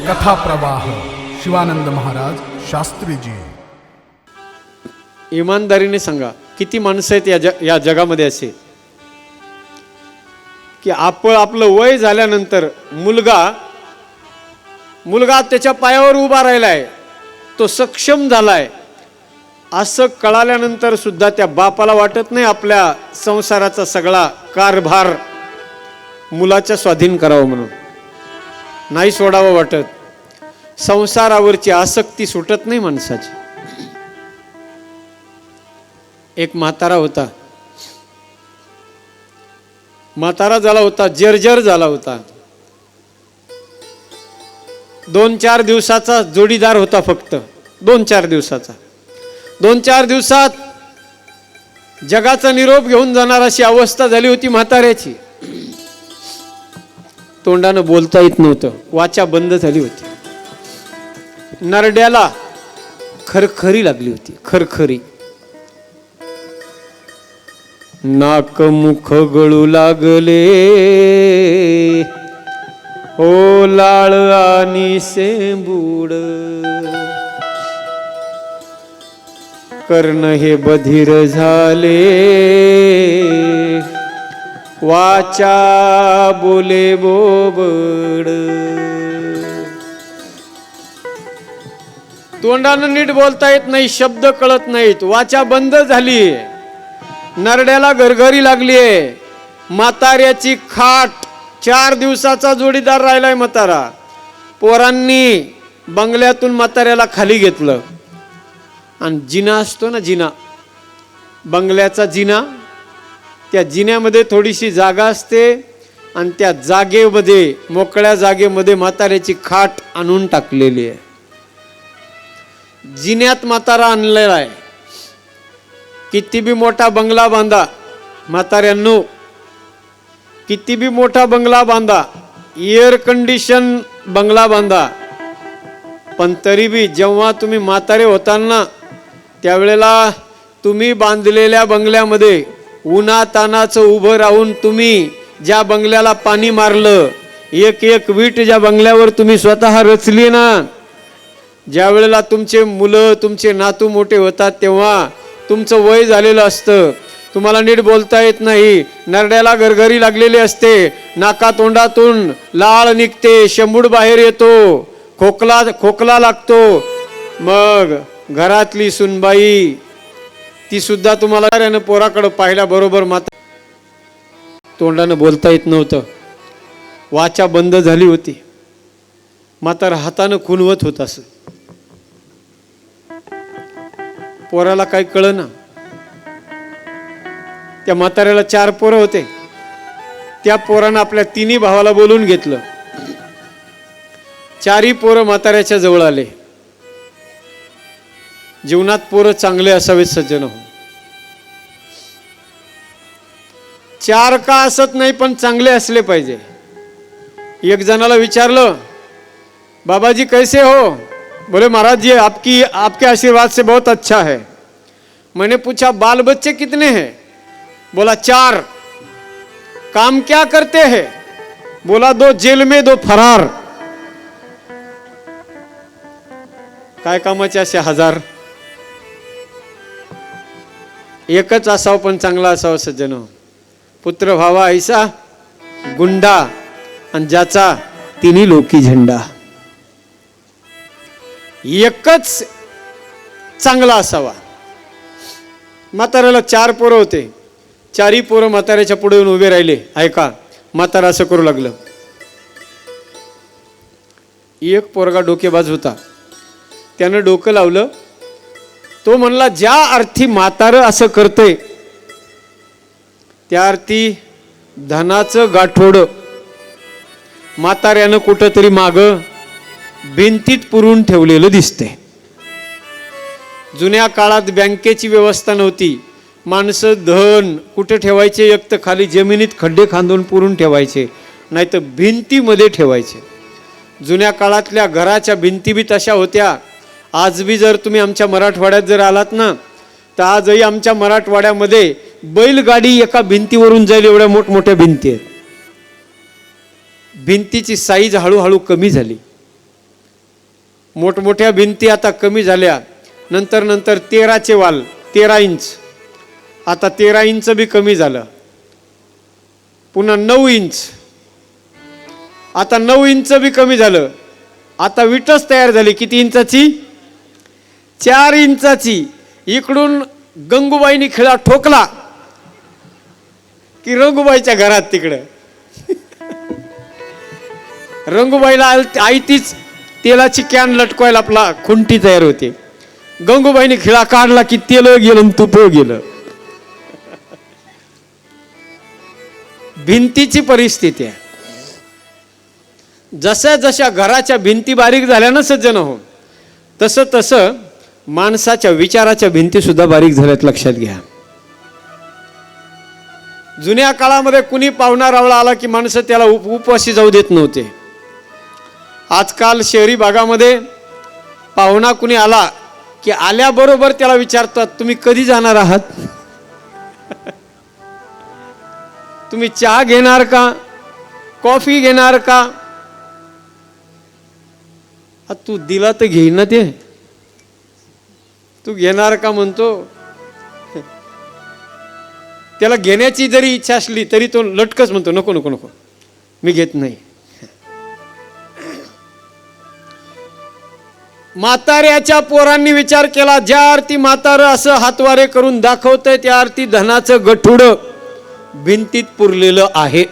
कथा प्रवाह शिवानंद महाराज शास्त्रीजी। इमानदारीने सांगा, किती माणसं आहेत या जगामध्ये असे की आपलं वय झाल्यानंतर मुलगा त्याच्या पायावर उभा राहिलाय, तो सक्षम झालाय असं कळाल्यानंतर सुद्धा त्या बापाला वाटत नाही आपल्या संसाराचा सगळा कारभार मुलाच्या स्वाधीन करावं म्हणून, नाही सोडावं वाटत. संसारावरची आसक्ती सुटत नाही माणसाची. एक म्हातारा झाला होता, जर्जर झाला होता. 2-4 दिवसाचा जोडीदार होता, फक्त 2-4 दिवसाचा. 2-4 दिवसात जगाचा निरोप घेऊन जाणार अशी अवस्था झाली होती म्हाताऱ्याची. तोंडानं बोलता येत नव्हतं, वाचा बंद झाली होती. नरड्याला खरखरी लागली होती, खरखरी. नाक मुख गळू लागले, ओ लाळ आणि शेंबूड. कर्ण हे बधीर झाले, वाचा बोले बोबड. तोंडानं नीट बोलता येत नाही, शब्द कळत नाहीत, वाचा बंद झाली. नरड्याला गरगरी लागलीये. म्हाताऱ्याची खाट, 4 दिवसाचा जोडीदार राहिलाय म्हातारा. पोरांनी बंगल्यातून म्हाताऱ्याला खाली घेतलं आणि जिना असतो ना, जिना, बंगल्याचा जिना, त्या जिन्यामध्ये थोडीशी जागा असते आणि त्या जागेमध्ये, मोकळ्या जागेमध्ये म्हाताऱ्याची खाट आणून टाकलेली आहे. जिन्यात म्हातारा आणलेला आहे. किती बी मोठा बंगला बांधा म्हाताऱ्यांनो, किती बी मोठा बंगला बांधा, एअर कंडिशन बंगला बांधा, पण तरी बी जेव्हा तुम्ही म्हातारे होताना त्यावेळेला तुम्ही बांधलेल्या बंगल्यामध्ये उन्हातानाचं उभं राहून तुम्ही ज्या बंगल्याला पाणी मारलं, एक एक वीट ज्या बंगल्यावर तुम्ही स्वतः रचली ना, ज्या वेळेला तुमचे मुलं, तुमचे नातू मोठे होतात तेव्हा तुमचं वय झालेलं असतं, तुम्हाला नीट बोलता येत नाही, नरड्याला गरगरी लागलेली असते, नाका तोंडातून लाळ निघते, शेंबूड बाहेर येतो, खोकला लागतो. मग घरातली सुनबाई ती सुद्धा तुम्हाला पोराकडे पाहिल्याबरोबर माता तोंडानं बोलता येत नव्हतं, वाचा बंद झाली होती. म्हातारा हातानं खुणवत होत असं. पोराला काही कळना. त्या म्हाताऱ्याला 4 पोरं होते. त्या पोरानं आपल्या 3 भावाला बोलून घेतलं. 4ही पोरं म्हाताऱ्याच्या जवळ आले. जीवनात पोरं चांगले असावेत सज्जन हो. 4 का असत नाही, पण चांगले असले पाहिजे. एक जणाला विचारलं, बाबाजी कैसे हो? बोले महाराज जी आपके आशीर्वाद से बहुत अच्छा है. मैंने पूछा बाल बच्चे कितने हैं? बोला 4. काम क्या करते हैं? बोला 2 जेल में 2 फरार. काय कामाचे असे 1000? एकच असावं पण चांगला असावं सज्जन. पुत्र व्हावा ऐसा गुंडा आणि ज्याचा 3 लोकी झेंडा. एकच चांगला असावा. म्हाताऱ्याला 4 पोरं होते. 4ही पोरं म्हाताऱ्याच्या पुढे येऊन उभे राहिले. ऐका, म्हातारा असं करू लागलं. एक पोरगा डोकेबाज होता, त्यानं डोकं लावलं. तो म्हणला, ज्या अर्थी म्हातारं असं करते त्या अर्थी धनाचं गाठोड म्हाताऱ्यानं कुठंतरी माग भिंतीत पुरून ठेवलेलं दिसते. जुन्या काळात बँकेची व्यवस्था नव्हती. माणसं धन कुठे ठेवायचे? एक तर खाली जमिनीत खड्डे खांदून पुरून ठेवायचे, नाही तर भिंतीमध्ये ठेवायचे. जुन्या काळातल्या घराच्या भिंती बी तशा होत्या. आज बी जर तुम्ही आमच्या मराठवाड्यात जर आलात ना, तर आजही आमच्या मराठवाड्यामध्ये बैलगाडी एका भिंतीवरून जाईल एवढ्या मोठमोठ्या भिंती आहेत. भिंतीची साईज हळूहळू कमी झाली. मोठमोठ्या भिंती आता कमी झाल्या. नंतर 13चे वाल 13 इंच, आता 13 इंच बी कमी झालं. पुन्हा 9 इंच, आता 9 इंच बी कमी झालं. आता विटच तयार झाली. किती इंचाची? 4 इंचाची. इकडून गंगूबाईनी खिळा ठोकला की रंगूबाईच्या घरात तिकडं रंगूबाईला आयतीच तेलाची कॅन लटकवायला आपला खुंटी तयार होते. गंगूबाईने खिळा काढला की तेल गेलं तुप गेलं. भिंतीची परिस्थिती आहे. जशा जशा घराच्या भिंती बारीक झाल्या ना सज्जन हो, तसं तसं माणसाच्या विचाराच्या भिंती सुद्धा बारीक झाल्यात, लक्षात घ्या. जुन्या काळामध्ये कुणी पाहुणा रावळा आला की माणसं त्याला उपवासी जाऊ देत नव्हते. आजकाल शहरी भागामध्ये पाहुणा कुणी आला की आल्याबरोबर त्याला विचारतात, तुम्ही कधी जाणार आहात? तुम्ही चहा घेणार का, कॉफी घेणार का? तू दिला तर घेईन ना ते, तू घेणार का म्हणतो. त्याला घेण्याची जरी इच्छा असली तरी तो लटकच म्हणतो, नको नको नको, मी घेत नाही. म्हाताऱ्याच्या पोरांनी विचार केला, ज्या अर्थी म्हातारं असं हातवारे करून दाखवतंय त्या अर्थी धनाचं गठुड भिंतीत पुरलेलं आहे.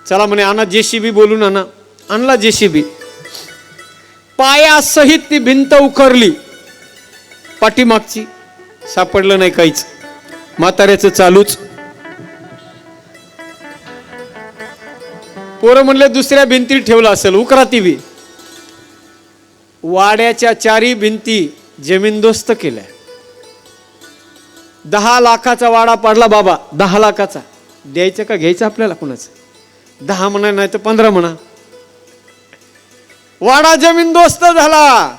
चला म्हणे आणा JCB, बोलून आणा. आणला JCB. पायासहित ती भिंत उखरली. पाठीमागची सापडलं नाही काहीच. म्हाताऱ्याचं चालूच. पोरं म्हणले दुसऱ्या भिंतीत ठेवलं असेल, उकरा ती बी. वाड्याच्या 4 भिंती जमीनदोस्त केल्या. 10 लाखाचा वाडा पाडला बाबा. 10 लाखाचा द्यायचं का घ्यायचं आपल्याला कुणाचं? 10 म्हणा नाही तर 15 म्हणा. वाडा जमीनदोस्त झाला.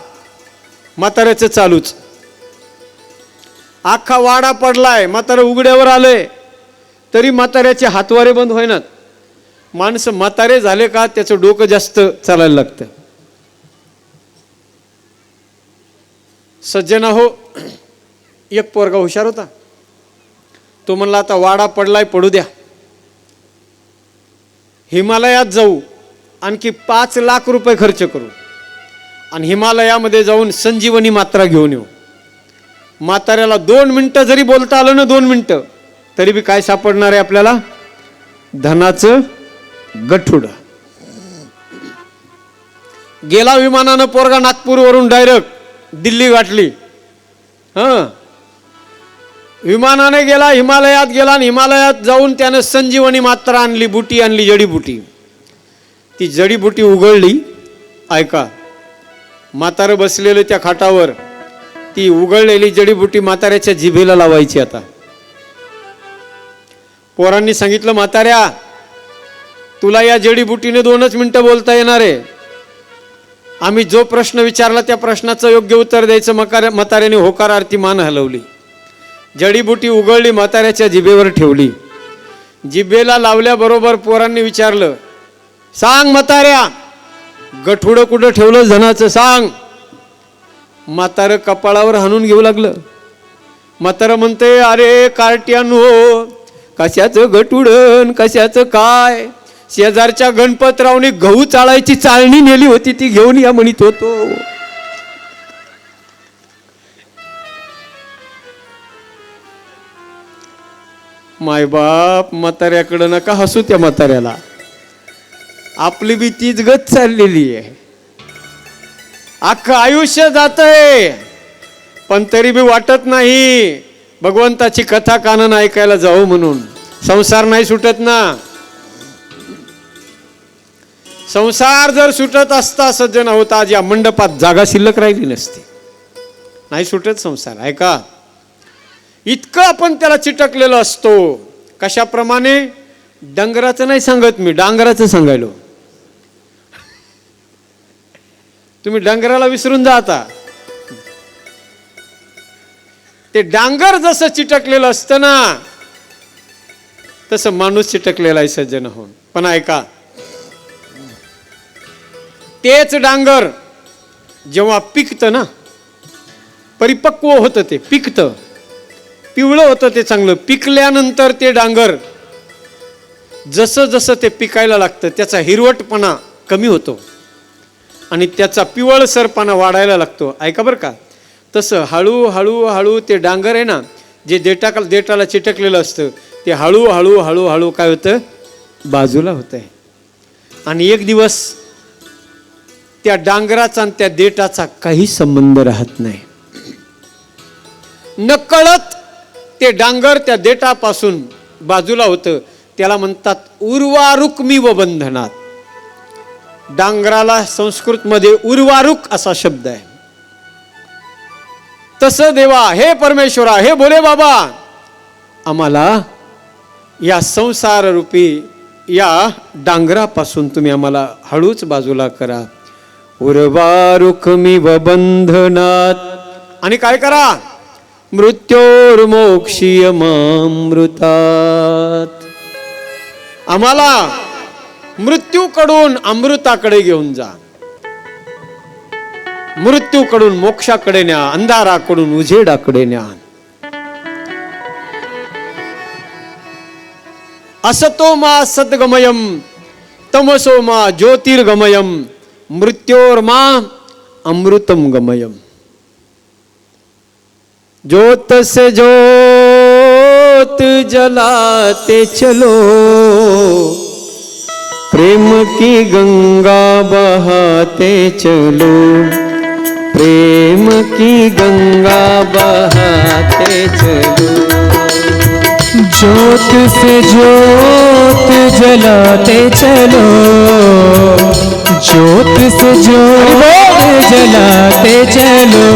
म्हाताऱ्याचं चालूच. अख्खा वाडा पडलाय. म्हातारं उघड्यावर आलंय तरी म्हाताऱ्याचे हातवारे बंद होईनात. माणसं म्हातारे झाले का त्याचं डोकं जास्त चालायला लागतं. सज्जना हो, एक पोरगा हुशार होता. तो म्हणला आता वाडा पडलाय, पडू द्या, हिमालयात जाऊ, आणखी 5 लाख रुपये खर्च करू आणि हिमालयामध्ये जाऊन संजीवनी मात्रा घेऊन येऊ. म्हाताऱ्याला 2 मिनिटं जरी बोलता आलं ना, 2 मिनिटं, तरी बी काय सापडणार आहे आपल्याला? धनाचं गठुड. गेला विमानानं पोरगा नागपूरवरून डायरेक्ट दिल्ली गाठली. विमानाने गेला, हिमालयात गेला आणि हिमालयात जाऊन त्यानं संजीवनी मात्रा आणली, बुटी आणली, जडीबुटी. ती जडीबुटी उघडली. ऐका, म्हातारं बसलेलं त्या खाटावर, ती उघडलेली जडीबुटी म्हाताऱ्याच्या जिभेला लावायची. आता पोरांनी सांगितलं, म्हाताऱ्या तुला या जडीबुटीने 2च मिनिटं बोलता येणार आहे. आम्ही जो प्रश्न विचारला त्या प्रश्नाचं योग्य उत्तर द्यायचं. म्हाताऱ्याने होकारार्थी मान हलवली. जडीबुटी उघडली, म्हाताऱ्याच्या जिभेवर ठेवली. जिभेला लावल्याबरोबर पोरांनी विचारलं, सांग म्हाताऱ्या, गठुडं कुठं ठेवलं धनाचं, सांग. म्हातारं कपाळावर हाणून घेऊ लागलं. म्हातारं म्हणते, अरे कार्ट्यानो, कशाचं गठुडन, कशाचं काय, शेजारच्या गणपतरावने गहू चाळायची चाळणी नेली होती, ती घेऊन या म्हणत होतो. मायबाप, म्हाताऱ्याकडं नका हसू. त्या म्हाताऱ्याला आपली बी तीच गत चाललेली आहे. अख्खं आयुष्य जातंय पण तरी बी वाटत नाही भगवंताची कथा कानन ऐकायला जाऊ म्हणून. संसार नाही सुटत ना. संसार जर सुटत असता सज्जन होता, आज या मंडपात जागा शिल्लक राहिली नसती. नाही सुटत संसार. ऐका, इतकं आपण त्याला चिटकलेलं असतो. कशाप्रमाणे? डंगराचं नाही सांगत मी, डांगराचं सांगायलो. तुम्ही डंगराला विसरून जा आता. ते डांगर जसं चिटकलेलं असतं ना तसं माणूस चिटकलेला आहे सज्जन होऊन. पण ऐका, तेच डांगर जेव्हा पिकतं ना, परिपक्व होतं, ते पिकतं, पिवळं होतं ते चांगलं. पिकल्यानंतर ते डांगर जसं जसं ते पिकायला लागतं त्याचा हिरवटपणा कमी होतो आणि त्याचा पिवळसरपणा वाढायला लागतो. ऐका बरं का, तसं हळूहळू हळू ते डांगर आहे ना, जे देठाला चिटकलेलं असतं ते हळूहळू हळूहळू काय होतं, बाजूला होतं आहे. आणि एक दिवस त्या डांगराचा आणि त्या देठाचा काही संबंध राहत नाही. नकळत ते डांगर त्या देठापासून बाजूला होतं. त्याला म्हणतात उर्वारुकमिव बंधनात. डांगराला संस्कृतमध्ये उर्वारुक असा शब्द आहे. तसं देवा, हे परमेश्वरा, हे भोले बाबा, आम्हाला या संसार रूपी या डांगरापासून तुम्ही आम्हाला हळूच बाजूला करा. उर्वारुकमिव बंधनात. आणि काय करा, मृत्योर्मोक्षीय मामृतात. आम्हाला मृत्यूकडून अमृताकडे घेऊन जा, मृत्यूकडून मोक्षाकडे न्या, अंधाराकडून उजेडाकडे न्या. असतो मा सद्गमयम तमसो मा ज्योतिर्गमयम मृत्योर्मा अमृतम गमयम. ज्योत से ज्योत जलाते चलो, प्रेम की गंगा बहाते चलो, प्रेम की गंगा बहाते चलो. ज्योत से ज्योत जलाते चलो, ज्योत से ज्योत जलाते चलो,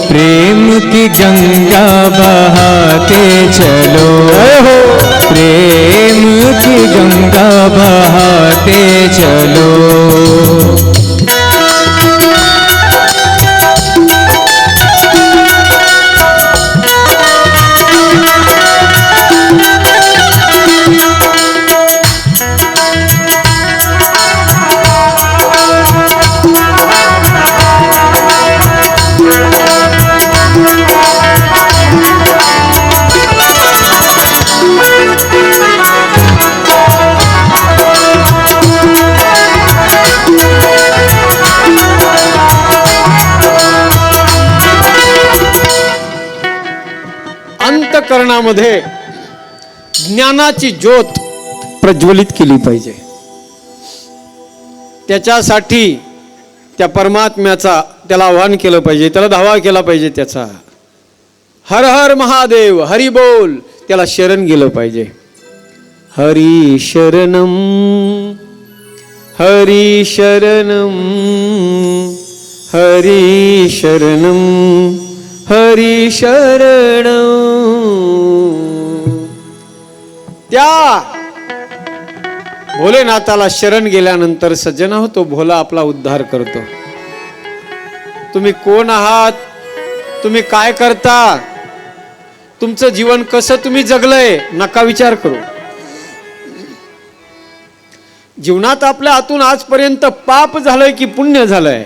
प्रेम की गंगा बहाते चलो, प्रेम की गंगा बहाते चलो. अंतःकरणामध्ये ज्ञानाची ज्योत प्रज्वलित केली पाहिजे. त्याच्यासाठी त्या परमात्म्याचा त्याला आवाहन केलं पाहिजे, त्याला धावा केला पाहिजे. त्याचा हर हर महादेव, हरी बोल, त्याला शरण गेलं पाहिजे. हरी शरणम, हरी शरणम, हरी शरणम, हरी शरणम. त्या भोलेनाथाला शरण गेल्यानंतर सज्जना हो, तो भोला आपला उद्धार करतो. तुम्ही कोण आहात, तुम्ही काय करता, तुमचं जीवन कसं तुम्ही जगलंय, नका विचार करू. जीवनात आपल्या हातून आजपर्यंत पाप झालंय की पुण्य झालंय,